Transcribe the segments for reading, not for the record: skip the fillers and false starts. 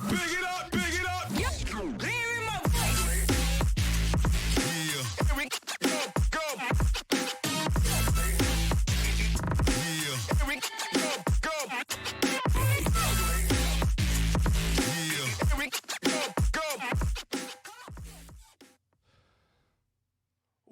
Big it up, big it up. Yep. Hearing my voice. Yeah. Here we go, go. Yeah. Here we go, go. Yeah. Here we go, go.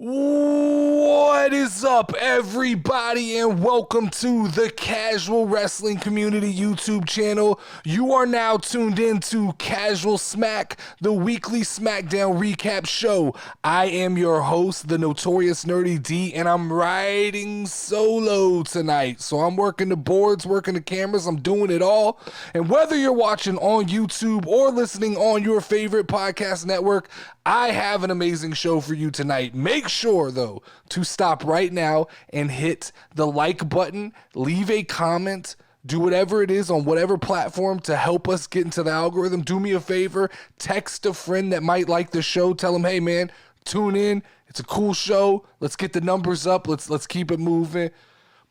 What is up, everybody, and welcome to the Casual Wrestling Community YouTube channel. You are now tuned in to Casual Smack, the weekly Smackdown recap show. I am your host, the Notorious Nerdy D, and I'm riding solo tonight. So I'm working the boards, working the cameras, I'm doing it all. And whether you're watching on YouTube or listening on your favorite podcast network, I have an amazing show for you tonight. Make sure, though, to stop right now and hit the like button, leave a comment, do whatever it is on whatever platform to help us get into the algorithm. Do me a favor, text a friend that might like the show. Tell them, hey, man, tune in. It's a cool show. Let's get the numbers up. Let's keep it moving.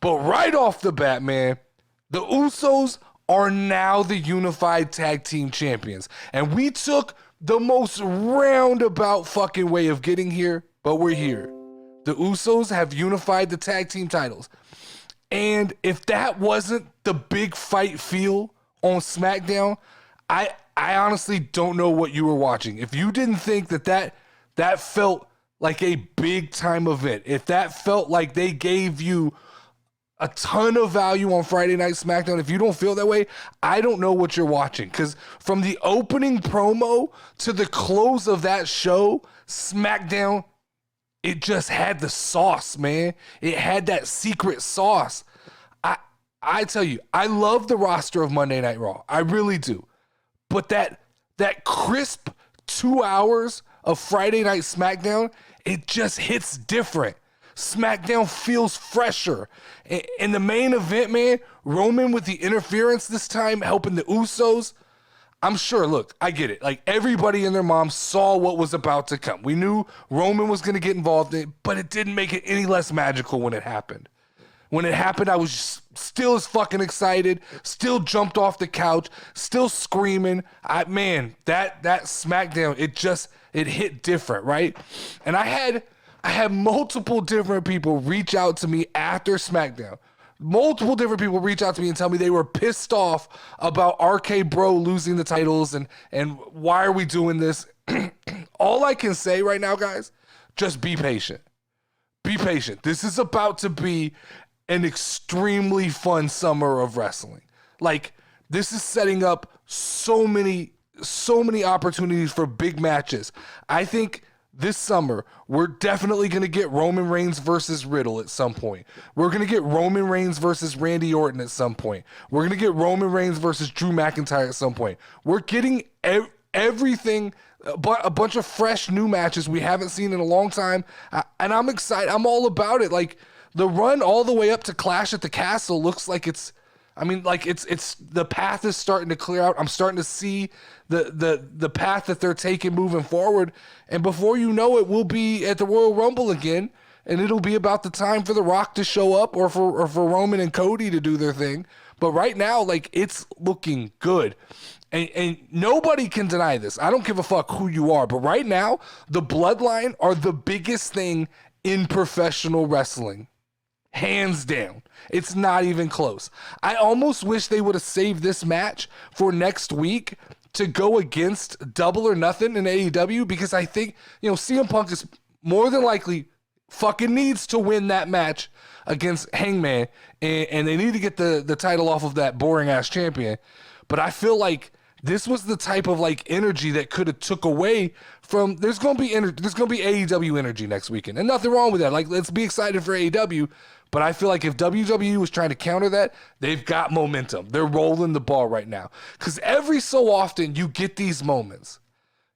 But right off the bat, man, the Usos are now the unified tag team champions. And we took the most roundabout fucking way of getting here, but we're here. The Usos have unified the tag team titles. And if that wasn't the big fight feel on SmackDown, I honestly don't know what you were watching. If you didn't think that felt like a big time event, if that felt like they gave you a ton of value on Friday Night SmackDown, if you don't feel that way, I don't know what you're watching. Because from the opening promo to the close of that show, SmackDown, it just had the sauce, man. It had that secret sauce. I tell you, I love the roster of Monday Night Raw. I really do. But that crisp 2 hours of Friday Night SmackDown, it just hits different. SmackDown feels fresher. In the main event, man, Roman with the interference this time, helping the Usos. I'm sure, look, I get it. Like, everybody and their mom saw what was about to come. We knew Roman was going to get involved in it, but it didn't make it any less magical when it happened. When it happened, I was still as fucking excited, still jumped off the couch, still screaming. That SmackDown, it hit different, right? And I had multiple different people reach out to me after SmackDown. Multiple different people reach out to me and tell me they were pissed off about RK Bro losing the titles and why are we doing this? All I can say right now, guys, just be patient. Be patient. This is about to be an extremely fun summer of wrestling. Like, this is setting up so many opportunities for big matches. I think this summer, we're definitely going to get Roman Reigns versus Riddle at some point. We're going to get Roman Reigns versus Randy Orton at some point. We're going to get Roman Reigns versus Drew McIntyre at some point. We're getting everything, but a bunch of fresh new matches we haven't seen in a long time. And I'm excited. I'm all about it. Like, the run all the way up to Clash at the Castle looks like it's the path is starting to clear out. I'm starting to see the path that they're taking moving forward. And before you know it, we'll be at the Royal Rumble again. And it'll be about the time for The Rock to show up or for Roman and Cody to do their thing. But right now, like, it's looking good. And nobody can deny this. I don't give a fuck who you are. But right now, the Bloodline are the biggest thing in professional wrestling. Hands down. It's not even close. I almost wish they would have saved this match for next week to go against Double or Nothing in AEW, because I think, CM Punk is more than likely fucking needs to win that match against Hangman, and they need to get the title off of that boring ass champion. But I feel like this was the type of energy that could have took away from. There's gonna be AEW energy next weekend, and nothing wrong with that. Like, let's be excited for AEW. But I feel like if WWE was trying to counter that, they've got momentum. They're rolling the ball right now. Because every so often you get these moments.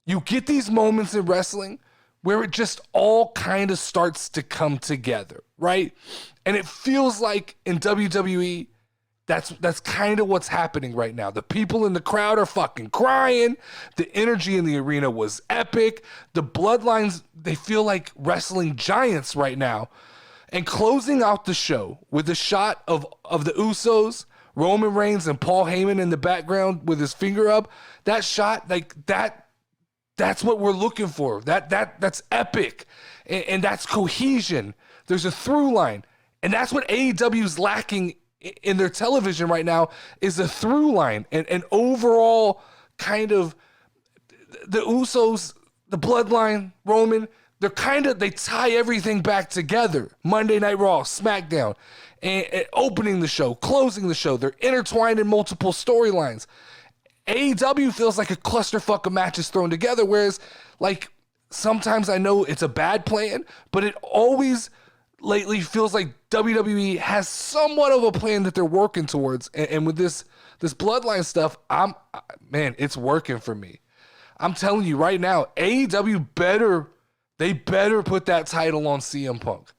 You get these moments in wrestling where it just all kind of starts to come together, right? And it feels like in WWE, that's kind of what's happening right now. The people in the crowd are fucking crying. The energy in the arena was epic. The Bloodlines, they feel like wrestling giants right now. And closing out the show with a shot of the Usos Roman Reigns and Paul Heyman in the background with his finger up. That shot, like that's what we're looking for. That's epic. And that's cohesion. There's a through line. And that's what AEW's lacking in their television right now, is a through line and overall kind of the Usos, the bloodline, Roman, they tie everything back together. Monday Night Raw, SmackDown, and opening the show, closing the show. They're intertwined in multiple storylines. AEW feels like a clusterfuck of matches thrown together, whereas, like, sometimes I know it's a bad plan, but it always lately feels like WWE has somewhat of a plan that they're working towards. And with this bloodline stuff, it's working for me. I'm telling you right now, AEW better put that title on CM Punk.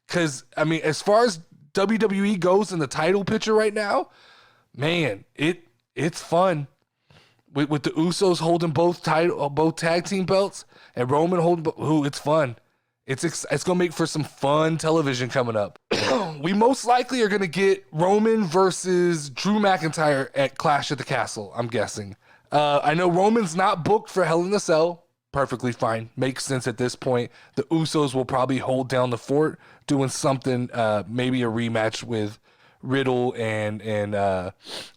Because, I mean, as far as WWE goes in the title picture right now, man, it's fun. With the Usos holding both tag team belts and Roman holding, it's fun. It's gonna make for some fun television coming up. We most likely are gonna get Roman versus Drew McIntyre at Clash at the Castle, I'm guessing. I know Roman's not booked for Hell in a Cell. Perfectly fine. Makes sense at this point. The Usos will probably hold down the fort, doing something, maybe a rematch with Riddle and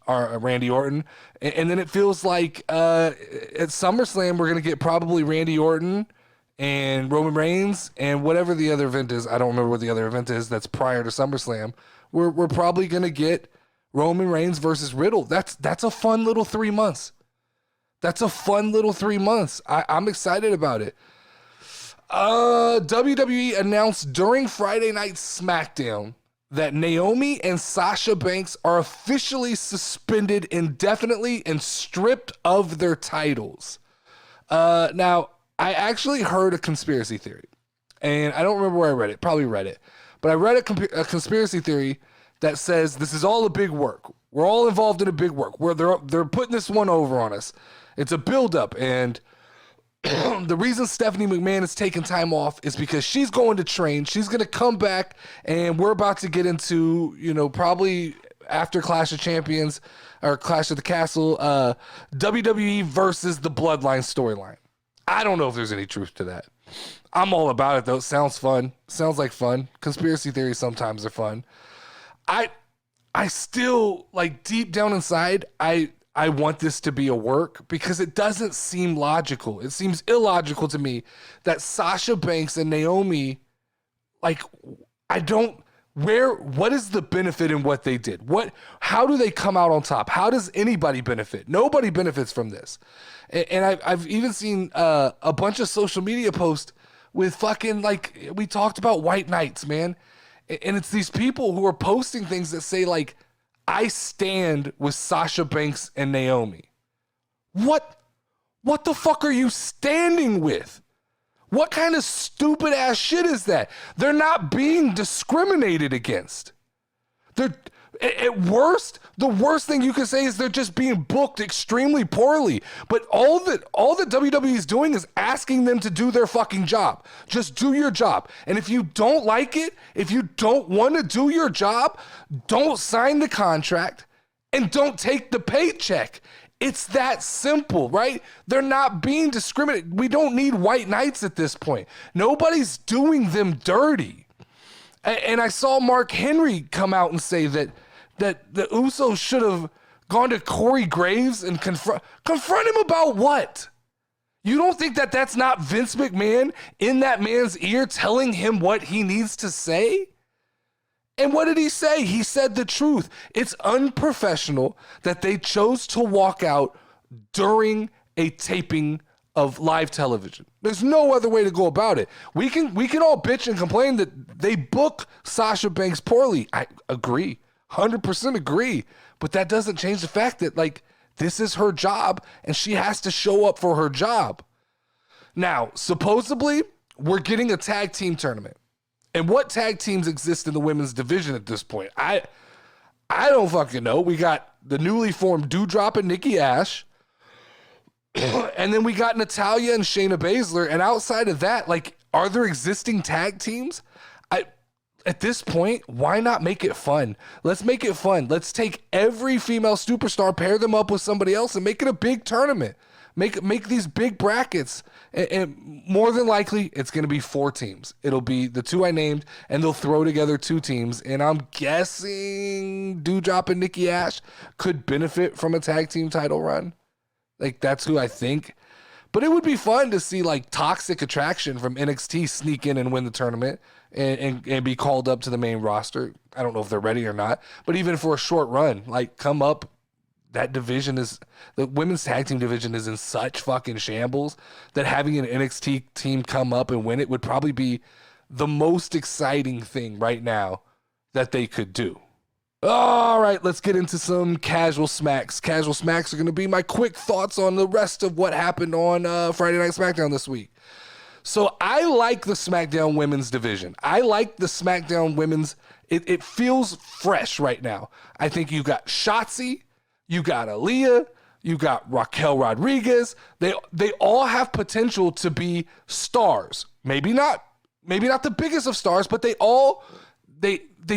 Randy Orton. And then it feels like at SummerSlam, we're going to get probably Randy Orton and Roman Reigns and whatever the other event is. I don't remember what the other event is that's prior to SummerSlam. We're probably going to get Roman Reigns versus Riddle. That's a fun little 3 months. That's a fun little 3 months. I'm excited about it. WWE announced during Friday Night SmackDown that Naomi and Sasha Banks are officially suspended indefinitely and stripped of their titles. Now, I actually heard a conspiracy theory, and I don't remember where I read it, probably Reddit, but I read a conspiracy theory that says this is all a big work. We're all involved in a big work. Where they're putting this one over on us. It's a buildup, and the reason Stephanie McMahon is taking time off is because she's going to train. She's going to come back, and we're about to get into, probably after Clash of Champions or Clash of the Castle, WWE versus the Bloodline storyline. I don't know if there's any truth to that. I'm all about it, though. It sounds fun. Sounds like fun. Conspiracy theories sometimes are fun. I still, like, deep down inside, I want this to be a work because it doesn't seem logical. It seems illogical to me that Sasha Banks and Naomi, like, what is the benefit in what they did? How do they come out on top? How does anybody benefit? Nobody benefits from this. And I've even seen a bunch of social media posts with fucking, like, we talked about white knights, man. And it's these people who are posting things that say, like, I stand with Sasha Banks and Naomi. What the fuck are you standing with? What kind of stupid ass shit is that? They're not being discriminated against. At worst, the worst thing you can say is they're just being booked extremely poorly. But all that WWE is doing is asking them to do their fucking job. Just do your job. And if you don't like it, if you don't want to do your job, don't sign the contract and don't take the paycheck. It's that simple, right? They're not being discriminated. We don't need white knights at this point. Nobody's doing them dirty. And I saw Mark Henry come out and say that the Usos should have gone to Corey Graves and confront him about what? You don't think that that's not Vince McMahon in that man's ear telling him what he needs to say? And what did he say? He said the truth. It's unprofessional that they chose to walk out during a taping of live television. There's no other way to go about it. We can all bitch and complain that they book Sasha Banks poorly. I agree. 100% agree. But that doesn't change the fact that, like, this is her job and she has to show up for her job. Now, supposedly, we're getting a tag team tournament. And what tag teams exist in the women's division at this point? I don't fucking know. We got the newly formed Doudrop and Nikki Ash. And then we got Natalya and Shayna Baszler. And outside of that, like, are there existing tag teams? at this point, why not make it fun? Let's make it fun. Let's take every female superstar, pair them up with somebody else, and make it a big tournament. Make these big brackets. And more than likely, it's going to be 4 teams. It'll be the 2 I named, and they'll throw together 2 teams. And I'm guessing Doudrop and Nikki Ash could benefit from a tag team title run. Like, that's who I think. But it would be fun to see, like, Toxic Attraction from NXT sneak in and win the tournament and be called up to the main roster. I don't know if they're ready or not. But even for a short run, like, come up. That division is, the women's tag team division is in such fucking shambles that having an NXT team come up and win it would probably be the most exciting thing right now that they could do. All right, let's get into some casual smacks. Casual smacks are going to be my quick thoughts on the rest of what happened on Friday Night SmackDown this week. So I like the SmackDown women's division. I like the SmackDown women's, it feels fresh right now. I think you got Shotzi, you got Aaliyah, you got Raquel Rodriguez. They all have potential to be stars. Maybe not the biggest of stars, but they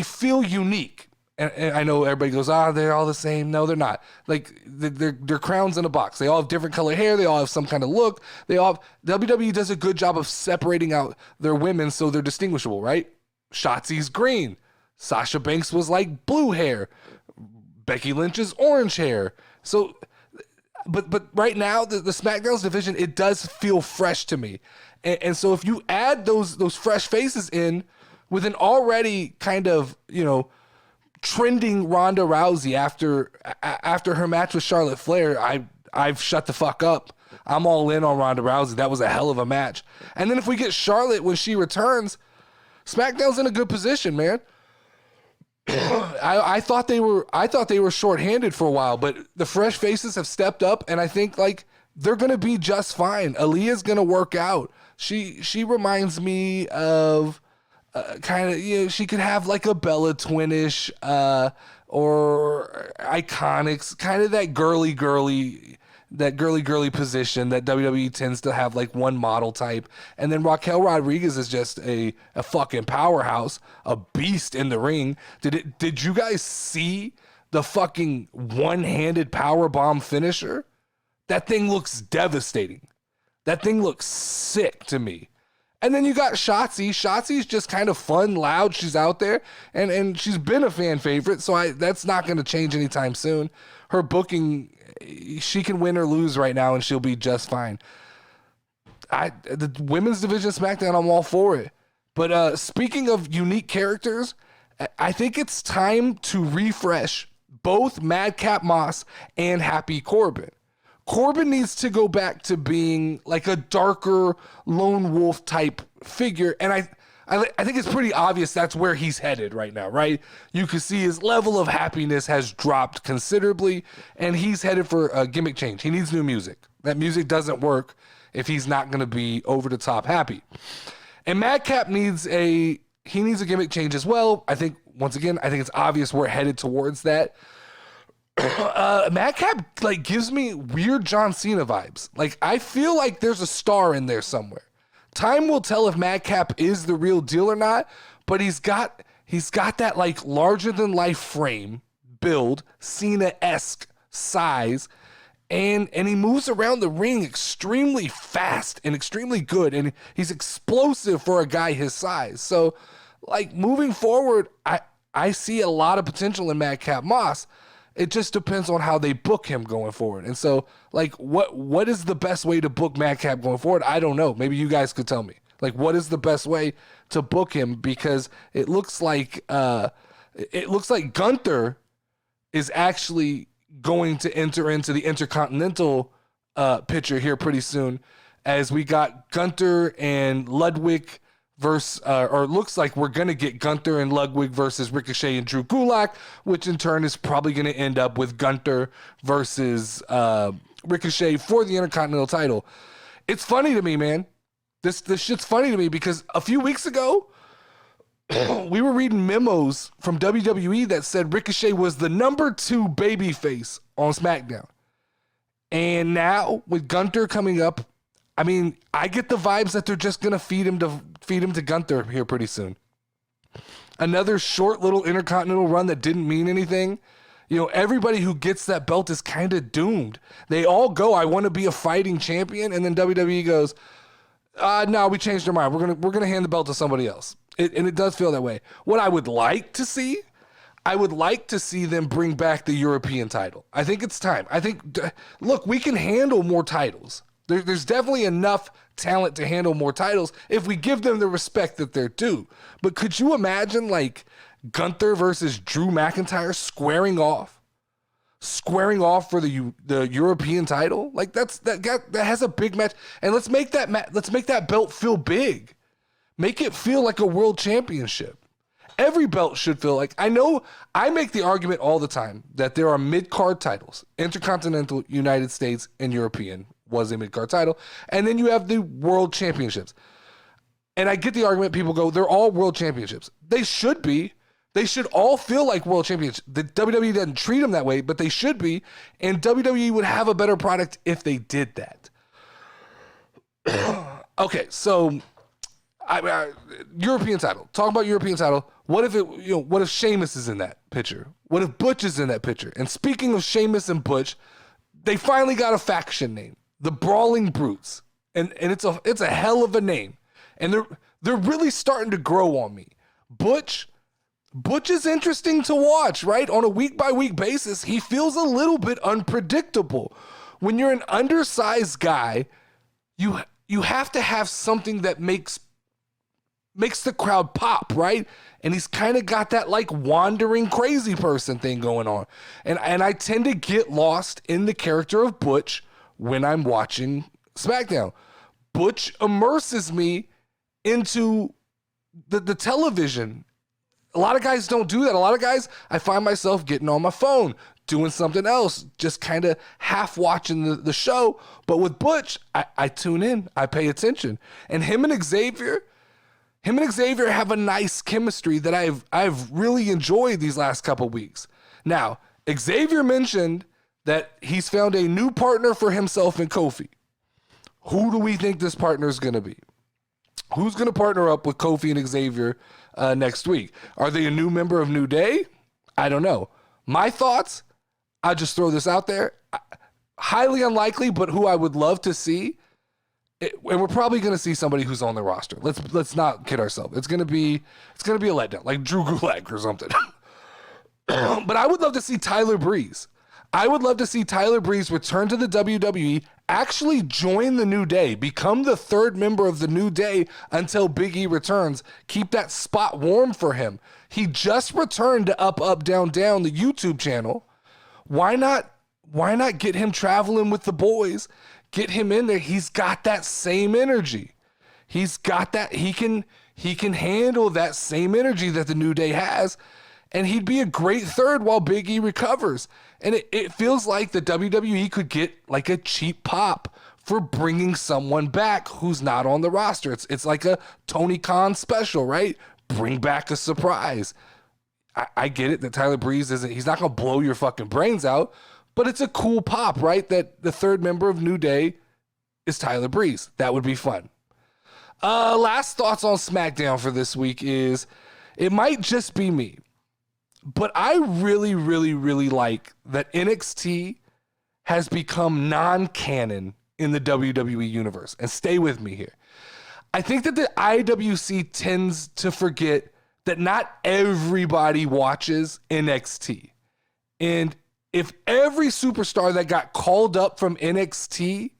feel unique. And I know everybody goes, they're all the same. No, they're not. Like, they're crowns in a box. They all have different color hair. They all have some kind of look. WWE does a good job of separating out their women so they're distinguishable, right? Shotzi's green. Sasha Banks was like blue hair. Becky Lynch's orange hair. So, but right now, the SmackDown's division, it does feel fresh to me. And so if you add those fresh faces in with an already kind of, trending Ronda Rousey after her match with Charlotte Flair, I've shut the fuck up. I'm all in on Ronda Rousey. That was a hell of a match. And then if we get Charlotte when she returns, SmackDown's in a good position, man. I thought they were shorthanded for a while, but the fresh faces have stepped up, and I think like they're gonna be just fine. Aaliyah's gonna work out. She reminds me of kind of, she could have like a Bella Twinish or Iconics, kind of that girly position that WWE tends to have, like one model type. And then Raquel Rodriguez is just a fucking powerhouse, a beast in the ring. Did you guys see the fucking one-handed powerbomb finisher? That thing looks devastating. That thing looks sick to me. And then you got Shotzi. Shotzi's just kind of fun, loud. She's out there, and she's been a fan favorite, so that's not going to change anytime soon. Her booking, she can win or lose right now, and she'll be just fine. The women's division SmackDown, I'm all for it. But speaking of unique characters, I think it's time to refresh both Madcap Moss and Happy Corbin. Corbin needs to go back to being like a darker lone wolf type figure. And I think it's pretty obvious that's where he's headed right now, right? You can see his level of happiness has dropped considerably, and he's headed for a gimmick change. He needs new music. That music doesn't work if he's not going to be over the top happy. And Madcap needs a gimmick change as well. I think, once again, it's obvious we're headed towards that. Madcap like gives me weird John Cena vibes. Like, I feel like there's a star in there somewhere. Time will tell if Madcap is the real deal or not, but he's got that like larger than life frame, build, Cena-esque size, and he moves around the ring extremely fast and extremely good, and he's explosive for a guy his size. So, like, moving forward, I see a lot of potential in Madcap Moss. It just depends on how they book him going forward. And so, like, what is the best way to book Madcap going forward? I don't know. Maybe you guys could tell me. Like, what is the best way to book him? Because it looks like Gunther is actually going to enter into the Intercontinental picture here pretty soon, as we got Gunther and Ludwig versus, or it looks like we're going to get Gunther and Ludwig versus Ricochet and Drew Gulak, which in turn is probably going to end up with Gunther versus Ricochet for the Intercontinental title. It's funny to me, man. This shit's funny to me because a few weeks ago, we were reading memos from WWE that said Ricochet was the number 2 babyface on SmackDown. And now with Gunther coming up, I mean, I get the vibes that they're just going to feed him to Gunther here pretty soon. Another short little Intercontinental run that didn't mean anything. You know, everybody who gets that belt is kind of doomed. They all go, I want to be a fighting champion, and then WWE goes, no, we changed our mind. We're gonna hand the belt to somebody else. And it does feel that way. What I would like to see, I would like to see them bring back the European title. I think it's time. I think, look, we can handle more titles. There's definitely enough talent to handle more titles if we give them the respect that they're due. But could you imagine like Gunther versus Drew McIntyre squaring off for the European title? Like that has a big match, and let's make that belt feel big. Make it feel like a world championship. Every belt should feel like, I know I make the argument all the time that there are mid-card titles, Intercontinental, United States, and European was a mid-card title. And then you have the world championships. And I get the argument, people go, they're all world championships. They should be. They should all feel like world championships. The WWE doesn't treat them that way, but they should be. And WWE would have a better product if they did that. Okay, so European title. Talk about European title. What if Sheamus is in that picture? What if Butch is in that picture? And speaking of Sheamus and Butch, they finally got a faction name, the Brawling Brutes. And it's a hell of a name. And they're really starting to grow on me. Butch is interesting to watch, right? On a week-by-week basis, he feels a little bit unpredictable. When you're an undersized guy, you have to have something that makes the crowd pop, right? And he's kind of got that like wandering crazy person thing going on. And I tend to get lost in the character of Butch when I'm watching SmackDown. Butch immerses me into the television. A lot of guys don't do that. A lot of guys, I find myself getting on my phone, doing something else, just kind of half watching the show. But with Butch, I tune in, I pay attention. And him and Xavier have a nice chemistry that I've really enjoyed these last couple weeks. Now, Xavier mentioned that he's found a new partner for himself and Kofi. Who do we think this partner is going to be? Who's going to partner up with Kofi and Xavier next week? Are they a new member of New Day? I don't know. My thoughts, I'll just throw this out there. Highly unlikely, but who I would love to see, and we're probably going to see somebody who's on the roster. Let's not kid ourselves. It's going to be a letdown, like Drew Gulak or something. But I would love to see Tyler Breeze. I would love to see Tyler Breeze return to the WWE, actually join the New Day, become the third member of the New Day until Big E returns. Keep that spot warm for him. He just returned to Up, Up, Down, Down, the YouTube channel. Why not get him traveling with the boys? Get him in there. He's got that same energy. He's got that. He can handle that same energy that the New Day has. And he'd be a great third while Big E recovers. And it feels like the WWE could get like a cheap pop for bringing someone back who's not on the roster. It's like a Tony Khan special, right? Bring back a surprise. I get it that Tyler Breeze he's not going to blow your fucking brains out, but it's a cool pop, right? That the third member of New Day is Tyler Breeze. That would be fun. Last thoughts on SmackDown for this week is it might just be me, but I really, really, really like that NXT has become non-canon in the WWE universe. And stay with me here. I think that the IWC tends to forget that not everybody watches NXT. And if every superstar that got called up from NXT,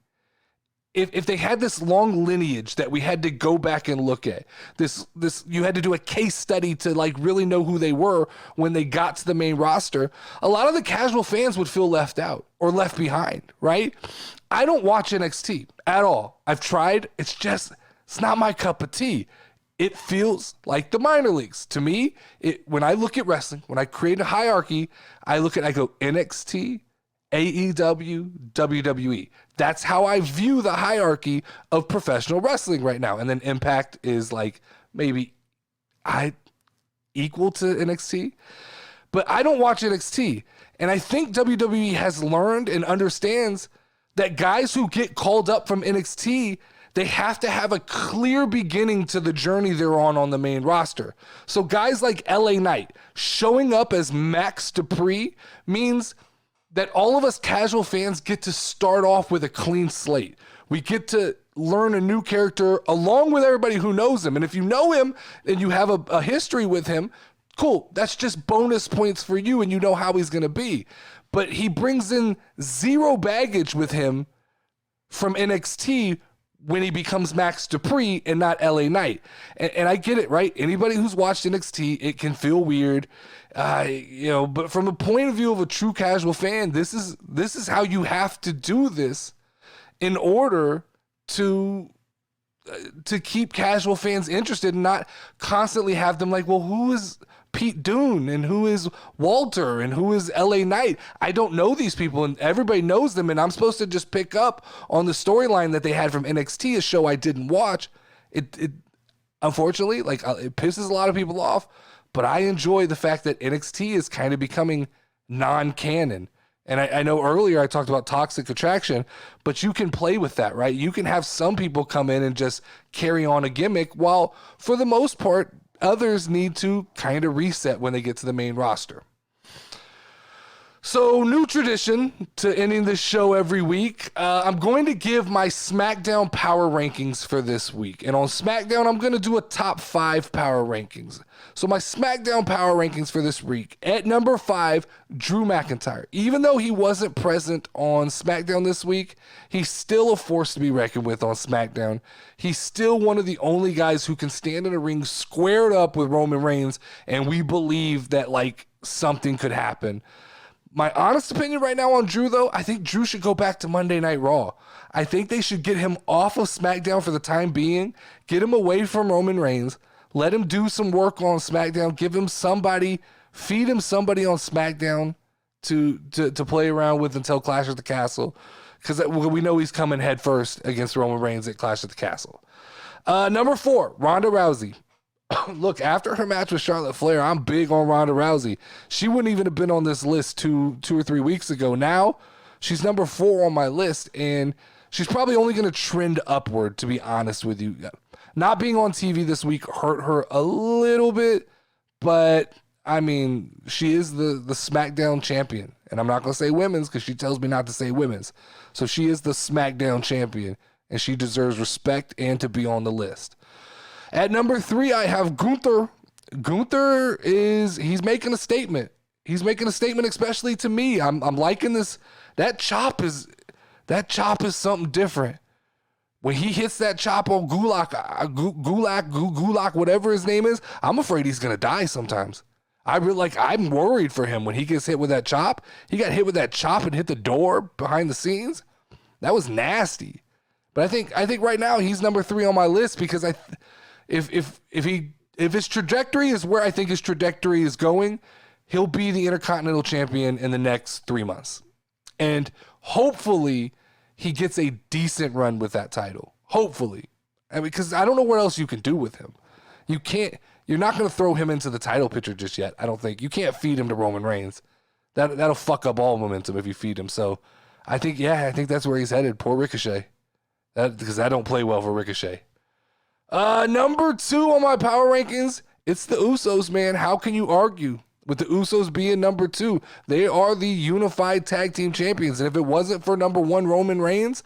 if they had this long lineage that we had to go back and look at, this you had to do a case study to like really know who they were when they got to the main roster, a lot of the casual fans would feel left out or left behind, right? I don't watch NXT at all. I've tried. It's not my cup of tea. It feels like the minor leagues. To me, when I look at wrestling, when I create a hierarchy, I go NXT, AEW, WWE. That's how I view the hierarchy of professional wrestling right now. And then Impact is like maybe equal to NXT. But I don't watch NXT. And I think WWE has learned and understands that guys who get called up from NXT, they have to have a clear beginning to the journey they're on the main roster. So guys like LA Knight showing up as Max Dupree means that all of us casual fans get to start off with a clean slate. We get to learn a new character along with everybody who knows him. And if you know him and you have a history with him, cool. That's just bonus points for you and you know how he's going to be. But he brings in zero baggage with him from NXT when he becomes Max Dupree and not LA Knight. And I get it, right? Anybody who's watched NXT, it can feel weird. But from a point of view of a true casual fan, this is how you have to do this in order to keep casual fans interested and not constantly have them like, well, who is Pete Dunne and who is Walter and who is LA Knight? I don't know these people and everybody knows them, and I'm supposed to just pick up on the storyline that they had from NXT, a show I didn't watch. It unfortunately, it pisses a lot of people off, but I enjoy the fact that NXT is kind of becoming non-canon. And I know earlier I talked about toxic attraction, but you can play with that, right? You can have some people come in and just carry on a gimmick, while for the most part, others need to kind of reset when they get to the main roster. So, new tradition to ending this show every week. I'm going to give my SmackDown power rankings for this week. And on SmackDown, I'm going to do a top 5 power rankings. So, my SmackDown power rankings for this week. At number 5, Drew McIntyre. Even though he wasn't present on SmackDown this week, he's still a force to be reckoned with on SmackDown. He's still one of the only guys who can stand in a ring squared up with Roman Reigns, and we believe that, something could happen. My honest opinion right now on Drew, though, I think Drew should go back to Monday Night Raw. I think they should get him off of SmackDown for the time being, get him away from Roman Reigns, let him do some work on SmackDown, feed him somebody on SmackDown to play around with until Clash at the Castle, because we know he's coming head first against Roman Reigns at Clash at the Castle. Number 4, Ronda Rousey. Look, after her match with Charlotte Flair, I'm big on Ronda Rousey. She wouldn't even have been on this list two or 3 weeks ago. Now, she's number 4 on my list, and she's probably only going to trend upward, to be honest with you. Not being on TV this week hurt her a little bit, but, she is the SmackDown champion. And I'm not going to say women's because she tells me not to say women's. So she is the SmackDown champion, and she deserves respect and to be on the list. At number 3, I have Gunther. Gunther he's making a statement. He's making a statement, especially to me. I'm liking this. That chop is something different. When he hits that chop on Gulak, whatever his name is, I'm afraid he's gonna die sometimes. I'm worried for him when he gets hit with that chop. He got hit with that chop and hit the door behind the scenes. That was nasty. But I think right now he's number 3 on my list because if his trajectory is where I think his trajectory is going, he'll be the Intercontinental Champion in the next 3 months. And hopefully he gets a decent run with that title. Hopefully. Because I don't know what else you can do with him. You're not going to throw him into the title picture just yet, I don't think. You can't feed him to Roman Reigns. That'll fuck up all momentum if you feed him. So I think that's where he's headed. Poor Ricochet. Because that don't play well for Ricochet. Number 2 on my power rankings, it's the Usos, man. How can you argue with the Usos being number 2? They are the unified tag team champions. And if it wasn't for number 1 Roman Reigns,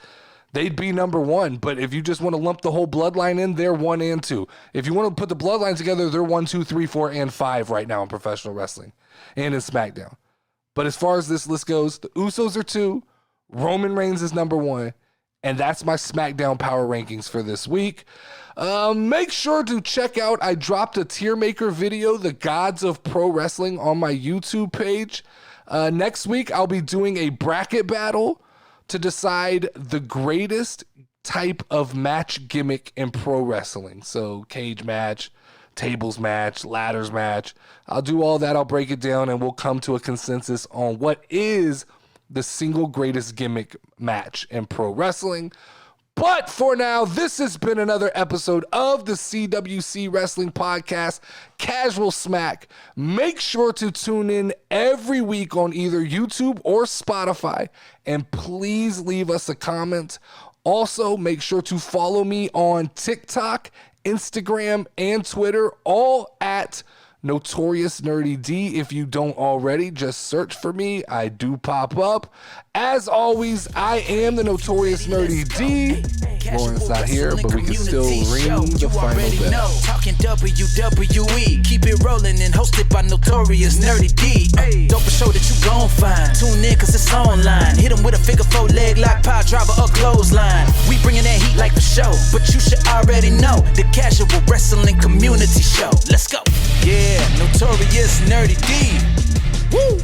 they'd be number 1. But if you just want to lump the whole bloodline in, they're 1 and 2. If you want to put the bloodlines together, they're 1, 2, 3, 4, and 5 right now in professional wrestling and in SmackDown. But as far as this list goes, the Usos are 2, Roman Reigns is number 1, and that's my SmackDown power rankings for this week. Make sure to check out, I dropped a tier maker video, The Gods of Pro Wrestling, on my YouTube page. Next week, I'll be doing a bracket battle to decide the greatest type of match gimmick in pro wrestling. So cage match, tables match, ladders match. I'll do all that. I'll break it down and we'll come to a consensus on what is the single greatest gimmick match in pro wrestling. But for now, this has been another episode of the CWC Wrestling Podcast, Casual Smack. Make sure to tune in every week on either YouTube or Spotify. And please leave us a comment Also, make sure to follow me on TikTok, Instagram, and Twitter, all at Notorious Nerdy D. If you don't already, just search for me. I do pop up. As always, I am the Notorious Nerdy D. Lauren's not here, but we can still ring the final bell. Talking WWE, keep it rolling and hosted by Notorious Nerdy D. Dope show that you gon' find. Tune in cause it's online. Hit 'em with a figure 4 leg lock, power driver or clothesline. We bringing that heat like the show, but you should already know the Casual Wrestling Community Show. Let's go. Yeah, Notorious Nerdy D. Woo!